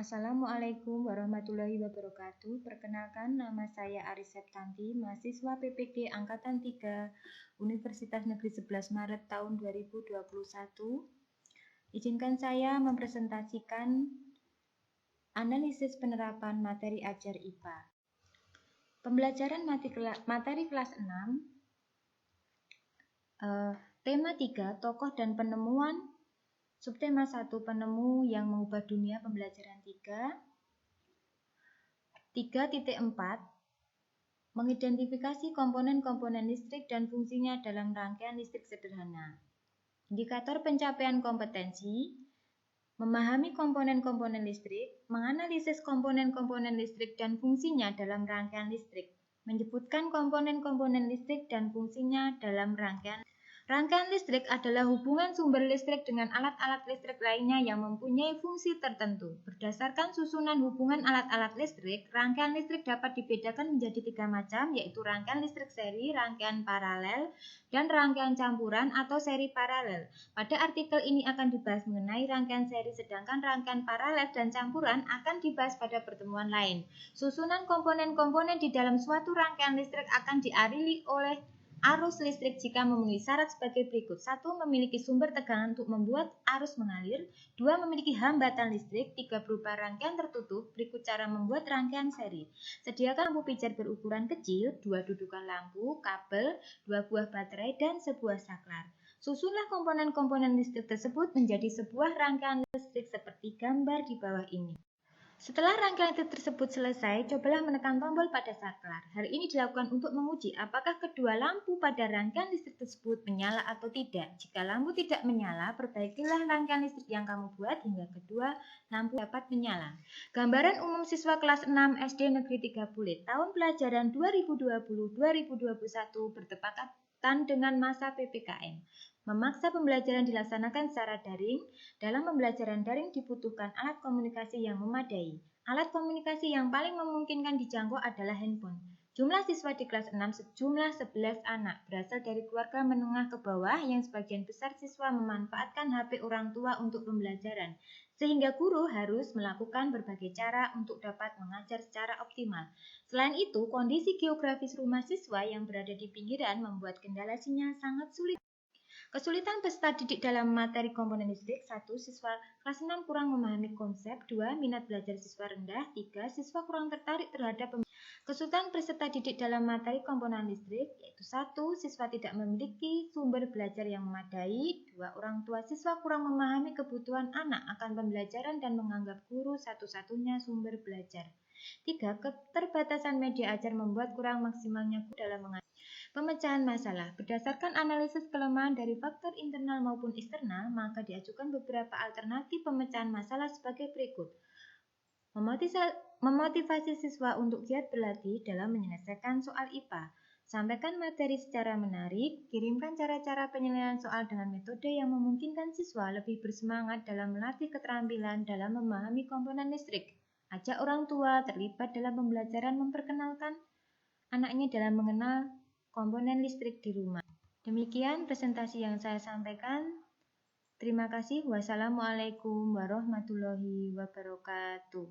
Assalamualaikum warahmatullahi wabarakatuh. Perkenalkan, nama saya Aris Septanti, mahasiswa PPG Angkatan 3, Universitas Negeri 11 Maret tahun 2021. Izinkan saya mempresentasikan analisis penerapan materi ajar IPA. Pembelajaran materi kelas 6, tema 3, tokoh dan penemuan. Subtema 1, penemu yang mengubah dunia, pembelajaran 3. 3.4, mengidentifikasi komponen-komponen listrik dan fungsinya dalam rangkaian listrik sederhana. Indikator pencapaian kompetensi, memahami komponen-komponen listrik, menganalisis komponen-komponen listrik dan fungsinya dalam rangkaian listrik, menyebutkan komponen-komponen listrik dan fungsinya dalam rangkaian. Rangkaian listrik adalah hubungan sumber listrik dengan alat-alat listrik lainnya yang mempunyai fungsi tertentu. Berdasarkan susunan hubungan alat-alat listrik, rangkaian listrik dapat dibedakan menjadi 3 macam, yaitu rangkaian listrik seri, rangkaian paralel, dan rangkaian campuran atau seri paralel. Pada artikel ini akan dibahas mengenai rangkaian seri, sedangkan rangkaian paralel dan campuran akan dibahas pada pertemuan lain. Susunan komponen-komponen di dalam suatu rangkaian listrik akan diarili oleh arus listrik jika memenuhi syarat sebagai berikut. 1. Memiliki sumber tegangan untuk membuat arus mengalir. 2. Memiliki hambatan listrik. 3. Berupa rangkaian tertutup. Berikut cara membuat rangkaian seri. Sediakan lampu pijar berukuran kecil, 2 dudukan lampu, kabel, 2 buah baterai, dan sebuah saklar. Susunlah komponen-komponen listrik tersebut menjadi sebuah rangkaian listrik seperti gambar di bawah ini. Setelah rangkaian tersebut selesai, cobalah menekan tombol pada saklar. Hal ini dilakukan untuk menguji apakah kedua lampu pada rangkaian listrik tersebut menyala atau tidak. Jika lampu tidak menyala, perbaikilah rangkaian listrik yang kamu buat hingga kedua lampu dapat menyala. Gambaran umum siswa kelas 6 SD Negeri 3 Bulit tahun pelajaran 2020-2021 bertepatan dengan masa PPKM. Memaksa pembelajaran dilaksanakan secara daring. Dalam pembelajaran daring dibutuhkan alat komunikasi yang memadai. Alat komunikasi yang paling memungkinkan dijangkau adalah handphone. Jumlah siswa di kelas 6 sejumlah 11 anak, berasal dari keluarga menengah ke bawah yang sebagian besar siswa memanfaatkan HP orang tua untuk pembelajaran, sehingga guru harus melakukan berbagai cara untuk dapat mengajar secara optimal. Selain itu, kondisi geografis rumah siswa yang berada di pinggiran membuat kendala sinyal sangat sulit. Kesulitan peserta didik dalam materi komponen listrik. 1. Siswa kelas 6 kurang memahami konsep. 2. Minat belajar siswa rendah. 3. Siswa kurang tertarik terhadap kesulitan peserta didik dalam materi komponen listrik, yaitu 1. Siswa tidak memiliki sumber belajar yang memadai. 2. Orang tua siswa kurang memahami kebutuhan anak akan pembelajaran dan menganggap guru satu-satunya sumber belajar. 3. Keterbatasan media ajar membuat kurang maksimalnya guru dalam mengajar. Pemecahan masalah. Berdasarkan analisis kelemahan dari faktor internal maupun eksternal, maka diajukan beberapa alternatif pemecahan masalah sebagai berikut. Memotivasi siswa untuk giat berlatih dalam menyelesaikan soal IPA. Sampaikan materi secara menarik. Kirimkan cara-cara penyelesaian soal dengan metode yang memungkinkan siswa lebih bersemangat dalam melatih keterampilan dalam memahami komponen listrik. Ajak orang tua terlibat dalam pembelajaran, memperkenalkan anaknya dalam mengenal komponen listrik di rumah. Demikian presentasi yang saya sampaikan. Terima kasih. Wassalamualaikum warahmatullahi wabarakatuh.